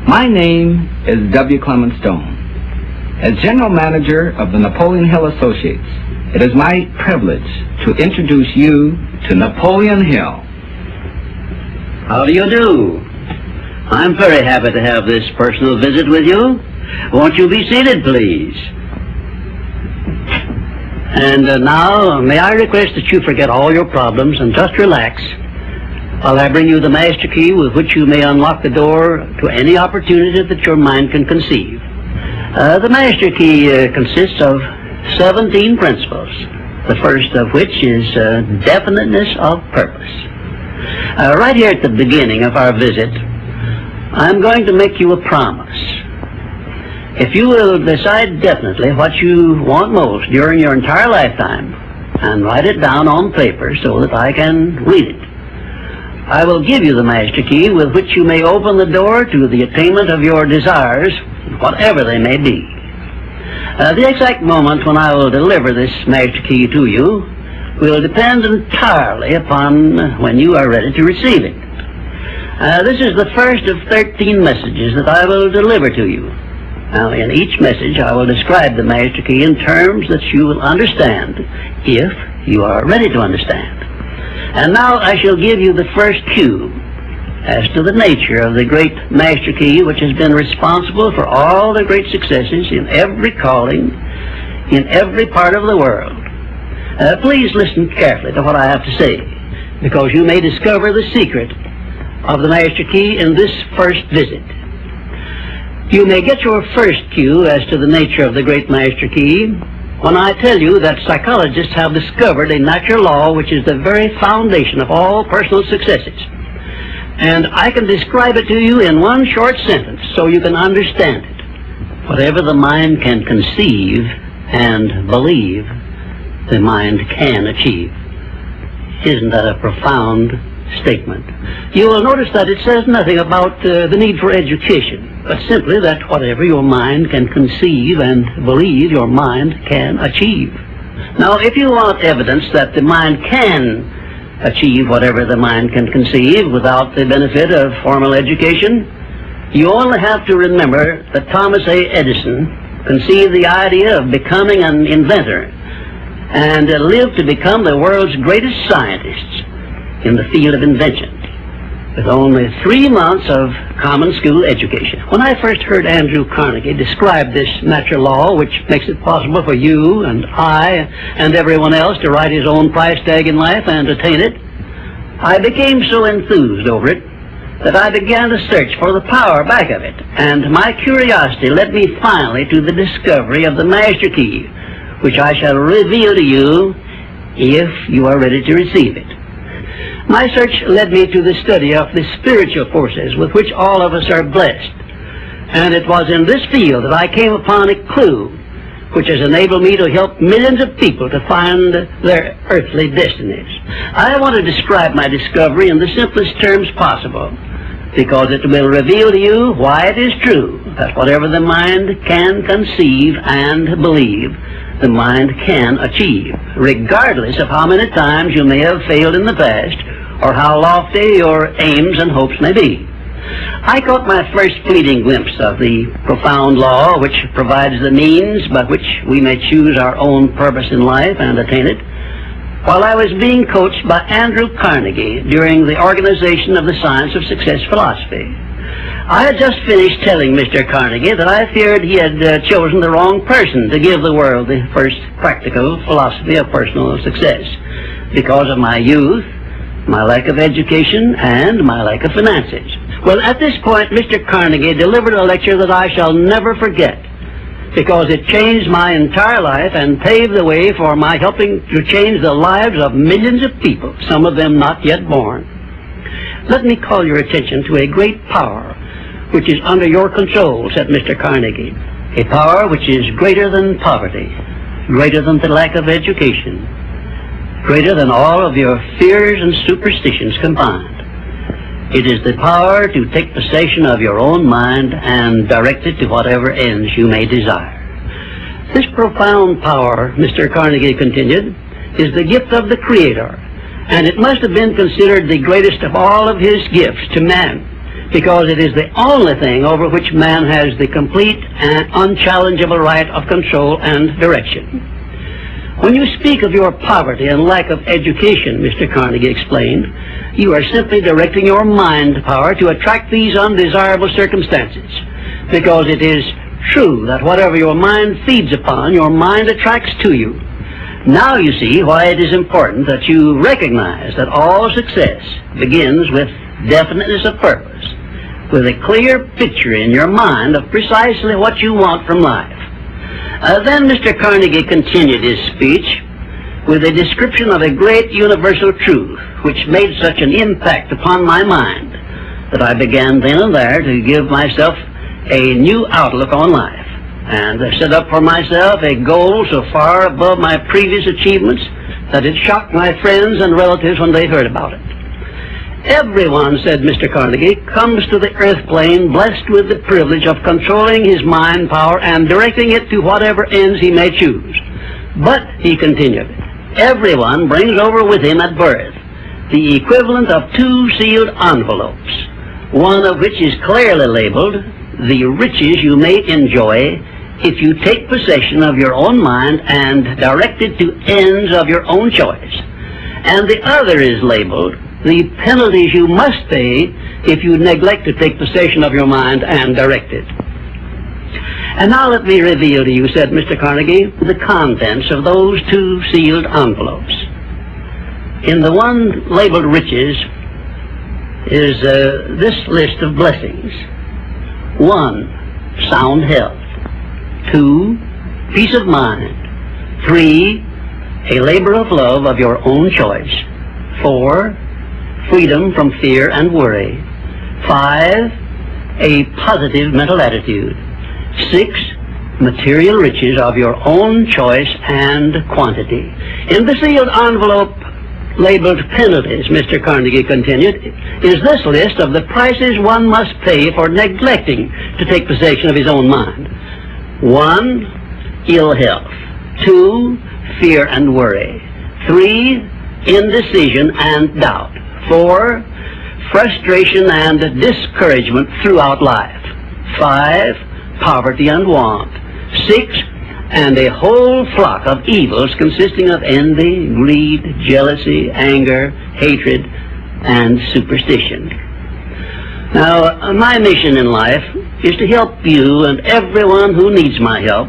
My name is W. Clement Stone. As General Manager of the Napoleon Hill Associates, it is my privilege to introduce you to Napoleon Hill. How do you do? I'm very happy to have this personal visit with you. Won't you be seated, please? And now, may I request that you forget all your problems and just relax while I bring you the master key with which you may unlock the door to any opportunity that your mind can conceive. The master key consists of 17 principles, the first of which is definiteness of purpose. Right here at the beginning of our visit, I'm going to make you a promise. If you will decide definitely what you want most during your entire lifetime and write it down on paper so that I can read it, I will give you the master key with which you may open the door to the attainment of your desires, whatever they may be. The exact moment when I will deliver this master key to you will depend entirely upon when you are ready to receive it. This is the first of 13 messages that I will deliver to you. Now, in each message, I will describe the master key in terms that you will understand, if you are ready to understand. And now I shall give you the first cue as to the nature of the great master key which has been responsible for all the great successes in every calling, in every part of the world. Please listen carefully to what I have to say, because you may discover the secret of the master key in this first visit. You may get your first cue as to the nature of the great master key when I tell you that psychologists have discovered a natural law which is the very foundation of all personal successes. And I can describe it to you in one short sentence so you can understand it. Whatever the mind can conceive and believe, the mind can achieve. Isn't that a profound statement? You will notice that it says nothing about the need for education, but simply that whatever your mind can conceive and believe, your mind can achieve. Now, if you want evidence that the mind can achieve whatever the mind can conceive without the benefit of formal education, you only have to remember that Thomas A. Edison conceived the idea of becoming an inventor and lived to become the world's greatest scientist in the field of invention, with only 3 months of common school education. When I first heard Andrew Carnegie describe this natural law, which makes it possible for you and I and everyone else to write his own price tag in life and attain it, I became so enthused over it that I began to search for the power back of it, and my curiosity led me finally to the discovery of the master key, which I shall reveal to you if you are ready to receive it. My search led me to the study of the spiritual forces with which all of us are blessed. And it was in this field that I came upon a clue which has enabled me to help millions of people to find their earthly destinies. I want to describe my discovery in the simplest terms possible, because it will reveal to you why it is true that whatever the mind can conceive and believe, the mind can achieve, regardless of how many times you may have failed in the past or how lofty your aims and hopes may be. I caught my first fleeting glimpse of the profound law which provides the means by which we may choose our own purpose in life and attain it, while I was being coached by Andrew Carnegie during the organization of the Science of Success philosophy. I had just finished telling Mr. Carnegie that I feared he had chosen the wrong person to give the world the first practical philosophy of personal success because of my youth, my lack of education, and my lack of finances. Well, at this point, Mr. Carnegie delivered a lecture that I shall never forget, because it changed my entire life and paved the way for my helping to change the lives of millions of people, some of them not yet born. Let me call your attention to a great power which is under your control, said Mr. Carnegie, a power which is greater than poverty, greater than the lack of education, greater than all of your fears and superstitions combined. It is the power to take possession of your own mind and direct it to whatever ends you may desire. This profound power, Mr. Carnegie continued, is the gift of the Creator, and it must have been considered the greatest of all of his gifts to man, because it is the only thing over which man has the complete and unchallengeable right of control and direction. When you speak of your poverty and lack of education, Mr. Carnegie explained, you are simply directing your mind power to attract these undesirable circumstances, because it is true that whatever your mind feeds upon, your mind attracts to you. Now you see why it is important that you recognize that all success begins with definiteness of purpose, with a clear picture in your mind of precisely what you want from life. Then Mr. Carnegie continued his speech with a description of a great universal truth which made such an impact upon my mind that I began then and there to give myself a new outlook on life, and set up for myself a goal so far above my previous achievements that it shocked my friends and relatives when they heard about it. Everyone, said Mr. Carnegie, comes to the earth plane blessed with the privilege of controlling his mind power and directing it to whatever ends he may choose. But, he continued, everyone brings over with him at birth the equivalent of 2 sealed envelopes, one of which is clearly labeled the riches you may enjoy if you take possession of your own mind and direct it to ends of your own choice. And the other is labeled the penalties you must pay if you neglect to take possession of your mind and direct it. And now let me reveal to you, said Mr. Carnegie, the contents of those 2 sealed envelopes. In the one labeled riches is this list of blessings. 1, sound health. 2, peace of mind. 3, a labor of love of your own choice. 4, freedom from fear and worry. 5, a positive mental attitude. 6, material riches of your own choice and quantity. In the sealed envelope labeled penalties, Mr. Carnegie continued, is this list of the prices one must pay for neglecting to take possession of his own mind. 1, ill health. 2, fear and worry. 3, indecision and doubt. 4, frustration and discouragement throughout life. 5, poverty and want. 6, and a whole flock of evils consisting of envy, greed, jealousy, anger, hatred, and superstition. Now, my mission in life is to help you and everyone who needs my help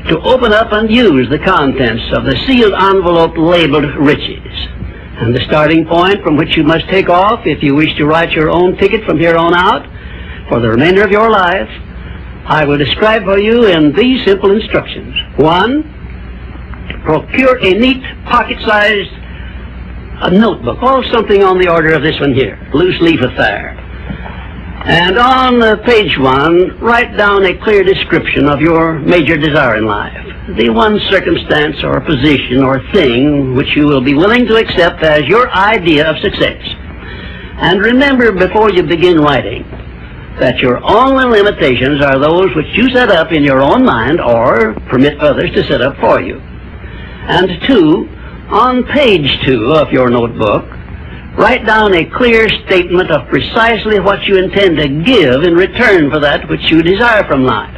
to open up and use the contents of the sealed envelope labeled riches. And the starting point from which you must take off if you wish to write your own ticket from here on out for the remainder of your life, I will describe for you in these simple instructions. 1, procure a neat pocket-sized notebook, or something on the order of this one here, loose leaf affair. And on page 1, write down a clear description of your major desire in life, the one circumstance or position or thing which you will be willing to accept as your idea of success. And remember before you begin writing that your only limitations are those which you set up in your own mind or permit others to set up for you. And 2, on page 2 of your notebook, write down a clear statement of precisely what you intend to give in return for that which you desire from life.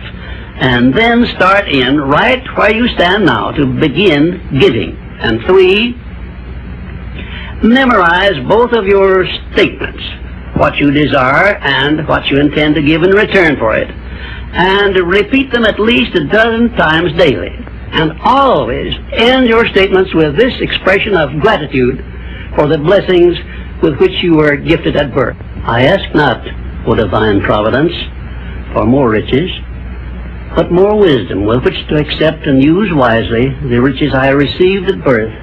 And then start in right where you stand now to begin giving. And 3, memorize both of your statements, what you desire and what you intend to give in return for it, and repeat them at least a dozen times daily. And always end your statements with this expression of gratitude for the blessings with which you were gifted at birth. I ask not, O divine providence, for more riches, but more wisdom with which to accept and use wisely the riches I received at birth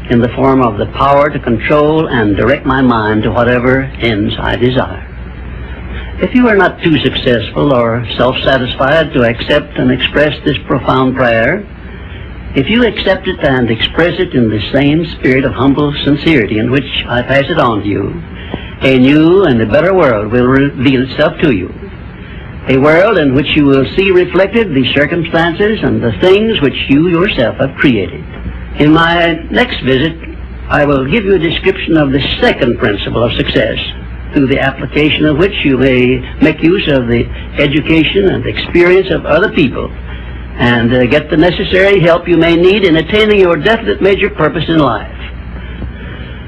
in the form of the power to control and direct my mind to whatever ends I desire. If you are not too successful or self-satisfied to accept and express this profound prayer, if you accept it and express it in the same spirit of humble sincerity in which I pass it on to you, a new and a better world will reveal itself to you. A world in which you will see reflected the circumstances and the things which you yourself have created. In my next visit, I will give you a description of the second principle of success, through the application of which you may make use of the education and experience of other people, and get the necessary help you may need in attaining your definite major purpose in life.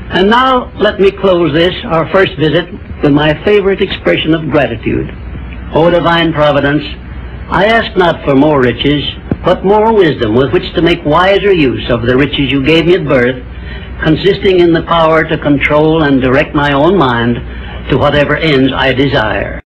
And now let me close this, our first visit, with my favorite expression of gratitude. O divine providence, I ask not for more riches, but more wisdom with which to make wiser use of the riches you gave me at birth, consisting in the power to control and direct my own mind to whatever ends I desire.